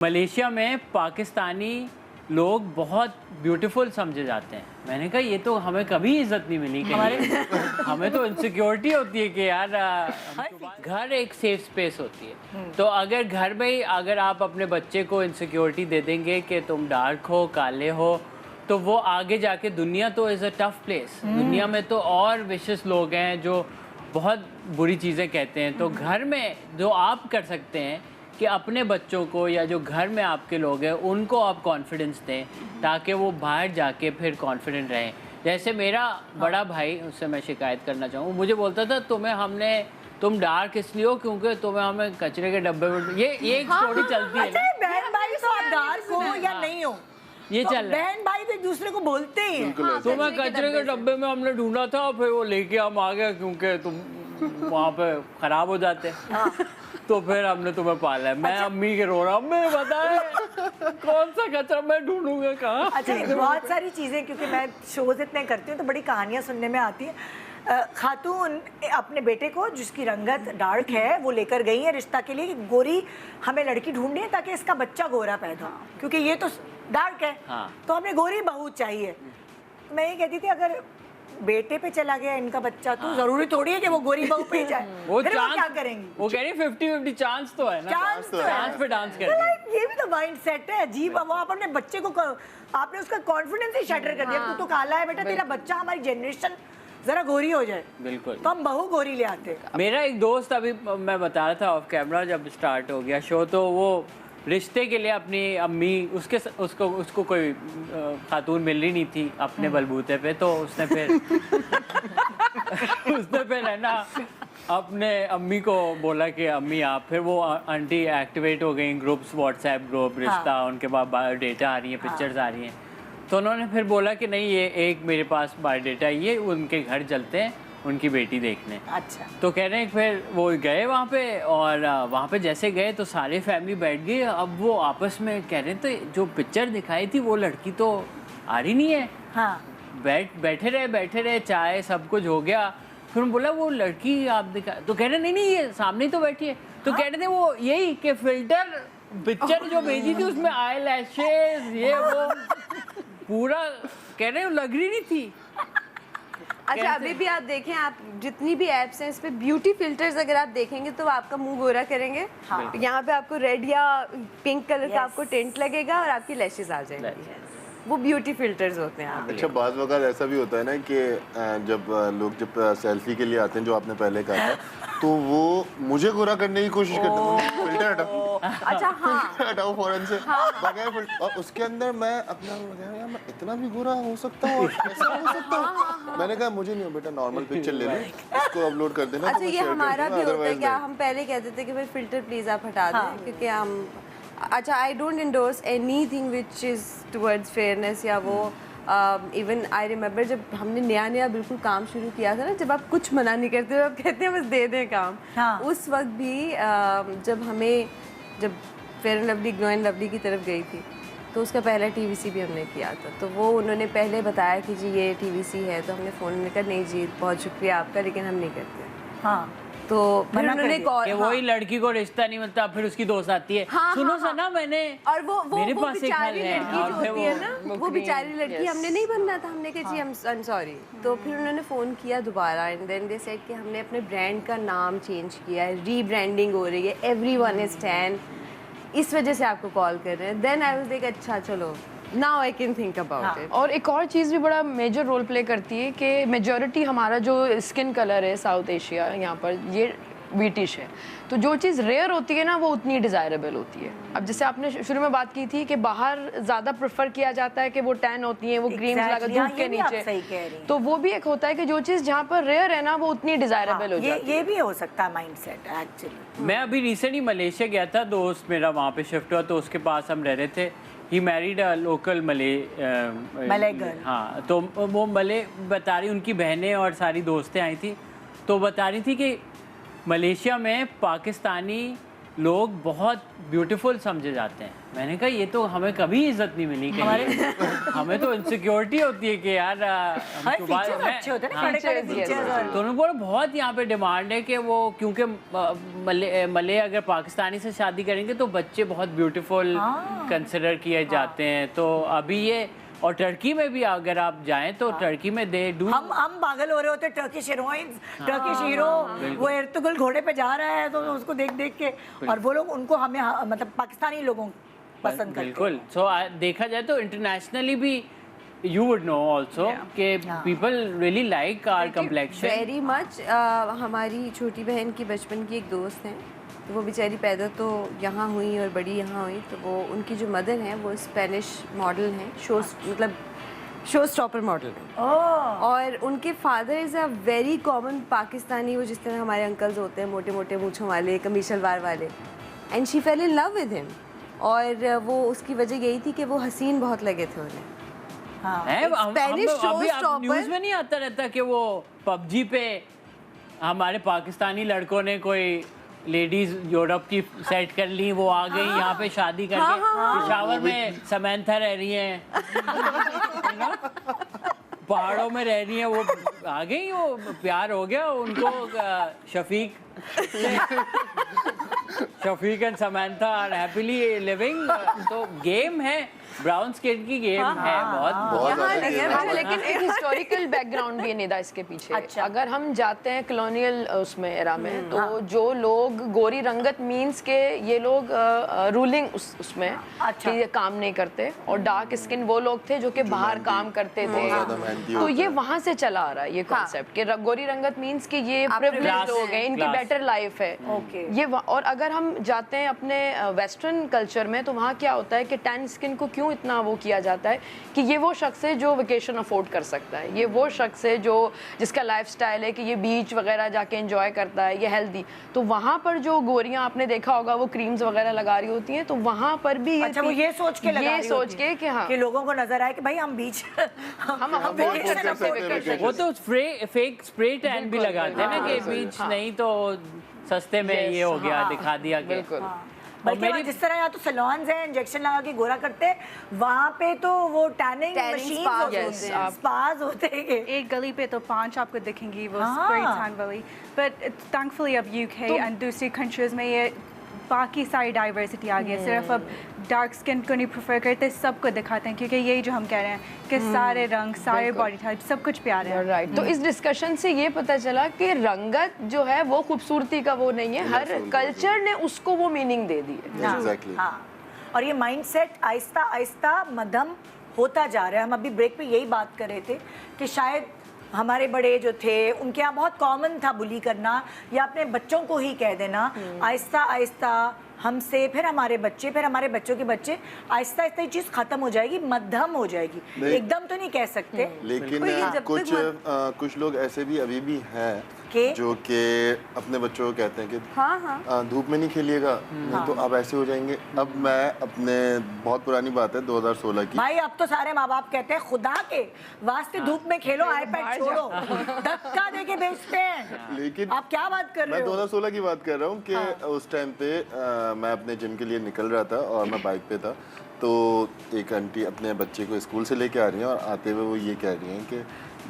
Malaysia में पाकिस्तानी लोग बहुत ब्यूटीफुल समझे जाते हैं। मैंने कहा ये तो हमें कभी इज्जत नहीं मिली कहीं। हमें तो इनसिक्योरिटी होती है कि यार घर एक सेफ स्पेस होती है। तो अगर घर में ही अगर आप अपने बच्चे को इनसिक्योरिटी दे देंगे कि तुम डार्क हो, काले हो, तो वो आगे जाके दुनिया तो इज़ अ टफ प्लेस। दुनिया में तो और विशेष लोग हैं जो बहुत बुरी चीज़ें कहते हैं। तो घर में जो आप कर सकते हैं कि अपने बच्चों को या जो घर में आपके लोग हैं उनको आप कॉन्फिडेंस दें ताकि वो बाहर जाके फिर कॉन्फिडेंट रहें। जैसे मेरा बड़ा भाई, उससे मैं शिकायत करना चाहूँ, मुझे बोलता था तुम डार्क इसलिए हो क्योंकि तुम्हें हमें कचरे के डब्बे में ये एक स्टोरी चलती है। अच्छा, बहन भाई तो आप डार्क हो या नहीं हो, ये तो चल रहा है। बहन भाई तो एक दूसरे को बोलते ही हैं। तुम्हें कचरे के डब्बे में हमने ढूंढा था, फिर वो लेके हम आ गए क्योंकि तुम वहाँ पे खराब हो जाते। तो फिर हमने तुम्हें पाला है। मैं अम्मी के रो रहा हूँ, मैं बताए कौन सा कचरा मैं ढूंढूंगा कहाँ। अच्छा, बहुत सारी चीज़ें, क्योंकि मैं शोज इतने करती हूँ तो बड़ी कहानियाँ सुनने में आती हैं। खातून अपने बेटे को, जिसकी रंगत डार्क है, वो लेकर गई है रिश्ता के लिए कि गोरी हमें लड़की ढूंढनी है ताकि इसका बच्चा गोरा पैदा हो, क्योंकि ये तो डार्क है। तो हमें गोरी बहू चाहिए। मैं ये कहती थी अगर बेटे पे चला गया इनका बच्चा तो जरूरी थोड़ी है कि वो गोरी बहू पे जाए। वो फिर वो क्या करेंगी? वो कह रही 50-50 चांस तो है ना। चांस तो है। चांस पे डांस कर ये भी तो माइंड सेट है अजीब। वो आप अपने बच्चे को आपने उसका कॉन्फिडेंस ही शटर कर दिया। तू तो काला है बेटा, तेरा बच्चा हमारी जनरेशन जरा गोरी हो जाए। बिल्कुल। तो हम बहू गोरी ले आते। मेरा एक दोस्त, अभी मैं बता रहा था ऑफ कैमरा, जब स्टार्ट हो गया शो तो वो रिश्ते के लिए अपनी अम्मी उसको कोई खातून मिल रही नहीं थी अपने बलबूते पे, तो उसने फिर है ना अपने अम्मी को बोला कि अम्मी आप, फिर वो आंटी एक्टिवेट हो गई, ग्रुप्स, व्हाट्सएप ग्रुप, रिश्ता, उनके बाद बायोडेटा आ रही है, पिक्चर्स आ रही हैं। तो उन्होंने फिर बोला कि नहीं, ये एक मेरे पास बायोडेटा, ये उनके घर चलते हैं उनकी बेटी देखने। अच्छा। तो कह रहे हैं फिर वो गए वहाँ पे, और वहाँ पे जैसे गए तो सारे फैमिली बैठ गई। अब वो आपस में कह रहे थे जो पिक्चर दिखाई थी वो लड़की तो आ रही नहीं है। हाँ। बैठे रहे, चाय सब कुछ हो गया। फिर हम बोला वो लड़की आप दिखा, तो कह रहे नहीं ये सामने तो बैठी है। तो कह रहे थे वो यही कि फिल्टर पिक्चर जो भेजी थी उसमें आई लैशेज ये वो पूरा, कह रहे लग रही नहीं थी। अच्छा, अभी भी आप देखें, आप जितनी भी एप्स हैं इस पे ब्यूटी फिल्टर्स अगर आप देखेंगे तो आपका मुंह गोरा करेंगे। हाँ। यहाँ पे आपको रेड या पिंक कलर का आपको टेंट लगेगा और आपकी लैशेस आ जाएंगी। वो ब्यूटी फिल्टर्स होते हैं। अच्छा, बाज़ वक़्त ऐसा भी होता है ना कि जब लोग सेल्फी के लिए आते हैं, जो आपने पहले कहा था, तो वो मुझे गोरा करने की कोशिश करते हैं। फिल्टर हटाओ। अच्छा, हाँ, हटाओ फौरन से। बगैर फिल्टर, और उसके अंदर मैं अपना यार मैं इतना भी गोरा हो सकता हूँ, ऐसा हो सकता हूँ। मैंने कहा मुझे नहीं हो बेटा, नॉर्मल पिक्चर ले लो, इसको अपलोड कर देना। अच्छा, ये हमारा भी होता है क्या, हम पहले कहते थे कि भाई फिल्टर प्लीज आप हटा दें, क्योंकि हम, अच्छा, I don't endorse anything which is towards fairness या वो इवन आई रिमेंबर जब हमने नया बिल्कुल काम शुरू किया था ना, जब आप कुछ मना नहीं करते हो, आप कहते हैं बस दे दें काम। हाँ। उस वक्त भी जब fair and lovely, glow and lovely की तरफ गई थी तो उसका पहला टीवीसी भी हमने किया था। तो वो उन्होंने पहले बताया कि जी ये टीवीसी है, तो हमने फ़ोन में कहा नहीं जी बहुत शुक्रिया आपका, लेकिन हम नहीं करते। हाँ। तो फिर उन्होंने कॉल, कि वही लड़की को रिश्ता नहीं मिलता, फिर उसकी दोस्त आती है, सुनो सना मैंने, और वो मेरे पास एक बेचारी है, लड़की जो होती है ना, वो बेचारी लड़की, हमने नहीं बनना था, हमने कहा जी आई एम सॉरी। तो फिर उन्होंने फ़ोन किया दोबारा एंड देन दे सेड कि हमने अपने ब्रांड का नाम चेंज किया है, रीब्रांडिंग हो रही है, एवरीवन इज टैन, इस वजह से आपको कॉल कर रहे हैं। देन आई वाज लाइक अच्छा चलो, now I can think about it. और एक और चीज़ भी बड़ा मेजर रोल प्ले करती है कि मेजॉरिटी हमारा जो स्किन कलर है साउथ एशिया, यहाँ पर ये व्हीटिश है, तो जो चीज़ रेयर होती है ना वो उतनी डिज़ायरेबल होती है। अब जैसे आपने शुरू में बात की थी कि बाहर ज़्यादा प्रेफर किया जाता है कि वो टैन होती हैं, वो क्रीम्स लगा धूप के नीचे, तो वो भी एक होता है कि जो चीज़ जहाँ पर रेयर है ना वो उतनी डिज़ायरेबल हो जाती है। ये भी हो सकता है माइंड सेट एक्चुअली। मैं अभी रिसेंटली मलेशिया गया था, दोस्त मेरा वहाँ पे शिफ्ट हुआ, तो उसके पास हम रह रहे थे। ही मैरिड अ लोकल मले गर्ल। हाँ, तो वो मले बता रही, उनकी बहनें और सारी दोस्तें आई थी, तो बता रही थी कि मलेशिया में पाकिस्तानी लोग बहुत ब्यूटीफुल समझे जाते हैं। मैंने कहा ये तो हमें कभी इज्जत नहीं मिली कहीं। हमें तो इनसिक्योरिटी होती है कि यार हम तो फीचर्स अच्छे होते हैं ना, खड़े-खड़े फीचर्स और तो उन्होंने बोला बहुत यहाँ पे डिमांड है कि वो क्योंकि मले अगर पाकिस्तानी से शादी करेंगे तो बच्चे बहुत ब्यूटीफुल कंसिडर किए जाते हैं। तो अभी ये और टर्की में भी अगर आप जाएं तो टर्की में दे डू हम पागल हो रहे होते टर्किश हीरोइंस, टर्किश हीरो, वो एर्तुगरुल घोड़े पे जा रहा है तो उसको देख देख के, और वो लोग उनको हमें मतलब पाकिस्तानी लोगों पसंद करते हैं। बिल्कुल। सो देखा जाए तो इंटरनेशनली भी you would know also कि people really like our complexion. Very much. हमारी छोटी बहन की बचपन की एक दोस्त है, तो वो बेचारी पैदा तो यहाँ हुई और बड़ी यहाँ हुई, तो वो उनकी जो मदर हैं वो स्पेनिश मॉडल हैं, शो स्टॉपर मॉडल हैं। और उनके father is a very common Pakistani, वो जिस तरह हमारे अंकल्स होते हैं, मोटे मोटे मूँछों वाले, कमीज शलवार वाले। And she fail in love with him, और वो उसकी वजह यही थी कि वो हसीन बहुत लगे थे उन्हें। न्यूज़ में नहीं आता रहता कि वो पबजी पे हमारे पाकिस्तानी लड़कों ने कोई लेडीज यूरोप की सेट कर ली, वो आ गई यहाँ पे शादी करके, पेशावर में समंथा रह रही हैं, पहाड़ों में रह रही हैं, वो आ गई, वो प्यार हो गया उनको। Shafiq and Samantha are happily living. तो गेम है, ब्राउन स्किन की गेम है बहुत अच्छा, लेकिन एक हिस्टोरिकल बैकग्राउंड भी है निदा इसके पीछे। अच्छा। अगर हम जाते हैं कॉलोनियल उसमें एरा में, तो जो लोग गोरी रंगत मीन्स के ये लोग रूलिंग उसमें अच्छा। कि ये काम नहीं करते, और डार्क स्किन वो लोग थे जो कि बाहर काम करते थे। तो ये वहाँ से चला आ रहा है ये कॉन्सेप्ट कि गोरी रंगत मीन्स कि ये प्रिविलेज्ड हो गए, इनकी बेटर लाइफ है ये। और अगर हम जाते हैं अपने वेस्टर्न कल्चर में, तो वहाँ क्या होता है कि टैन स्किन को क्यों इतना वो किया जाता है कि ये वो शख्स है जो वेकेशन अफोर्ड कर सकता है, ये वो शख्स है जो जिसका लाइफस्टाइल है कि ये बीच वगैरह जाके एंजॉय करता है, ये हेल्दी। तो वहाँ पर जो गोरियां आपने देखा होगा वो क्रीम्स वगैरह लगा रही होती हैं, तो वहाँ पर भी अच्छा, वो ये सोच के लगा रही होती हैं कि हाँ कि लोगों को नजर आए कि भाई हम बीच हम अफोर्ड कर सकते हैं। वो तो फेक स्प्रे टैन भी लगाते हैं ना कि बीच नहीं तो सस्ते में ये हो गया, दिखा दिया कि बल्कि वहाँ जिस तरह यहाँ तो सैलून्स हैं, इंजेक्शन लगा के गोरा करते हैं, वहाँ पे तो वो टैनिंग मशीन होते हैं, स्पास होते हैं। एक गली पे तो 5 आपको दिखेंगी वो स्प्रे टैन वाली, बट थैंकफुली अब यूके एंड दूसरी कंट्रीज में ये बाकी सारी डाइवर्सिटी आ गई है। सिर्फ अब डार्क स्किन को नहीं प्रेफर करते, सबको दिखाते हैं, क्योंकि यही जो हम कह रहे हैं कि सारे रंग, सारे बॉडी टाइप, सब कुछ प्यारे हैं। राइट। तो इस डिस्कशन से ये पता चला कि रंगत जो है वो खूबसूरती का वो नहीं है, हर कल्चर ने उसको वो मीनिंग दे दी है। हाँ, और ये माइंडसेट आहिस्ता आहिस्ता मध्यम होता जा रहा है। हम अभी ब्रेक पे यही बात कर रहे थे कि शायद हमारे बड़े जो थे उनके यहाँ बहुत कॉमन था बुली करना या अपने बच्चों को ही कह देना। आहिस्ता आहिस्ता हमसे, फिर हमारे बच्चे, फिर हमारे बच्चों के बच्चे, आहिस्ता आहिस्ता ये चीज़ खत्म हो जाएगी, मध्यम हो जाएगी, एकदम तो नहीं कह सकते। लेकिन कुछ लोग ऐसे भी अभी भी हैं जो कि अपने बच्चों को कहते हैं कि धूप में नहीं खेलिएगा, नहीं तो आप ऐसे हो जाएंगे। अब मैं अपने, बहुत पुरानी बात है 2016 की भाई, अब तो सारे माँ बाप कहते हैं खुदा के वास्ते धूप में खेलो, आईपैड छोड़ो, धक्का देके बेचते हैं। लेकिन आप क्या बात कर रहे हो? मैं 2016 की बात कर रहा हूँ कि उस टाइम पे मैं अपने जिम के लिए निकल रहा था और मैं बाइक पे था, तो एक आंटी अपने बच्चे को स्कूल से लेके आ रही हैं और आते हुए वो ये कह रही हैं कि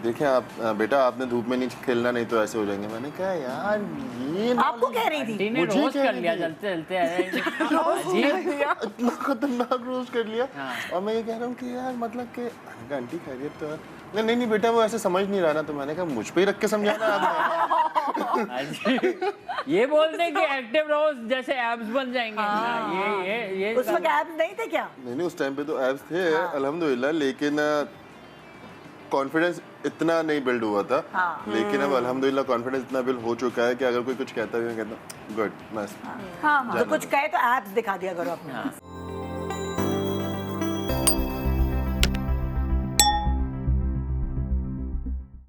देखें आप बेटा, आपने धूप में नहीं खेलना, नहीं तो ऐसे हो जाएंगे। मैंने कहा यार ये आपको कह रही थी? रोज कर लिया, चलते चलते इतना खतरनाक रोज कर लिया। और मैं ये कह रहा हूँ कि यार मतलब कि आंटी खैरियत तो नहीं नहीं बेटा वो ऐसे समझ नहीं रहा ना, तो मैंने कहा मुझ पे ही रख के समझाना आपने। ये बोलते हैं कि एक्टिव रहो जैसे एब्स बन जाएंगे। ये उस वक्त एब्स नहीं थे क्या? नहीं, उस टाइम पे तो एब्स थे अल्हम्दुलिल्लाह, लेकिन कॉन्फिडेंस इतना नहीं बिल्ड हुआ था। लेकिन अब अल्हम्दुलिल्लाह कॉन्फिडेंस इतना बिल्ड हो चुका है कि अगर कोई कुछ कहता है, कहता गुड, नाइस। तो कुछ कहे तो एब्स दिखा दिया करो अपने।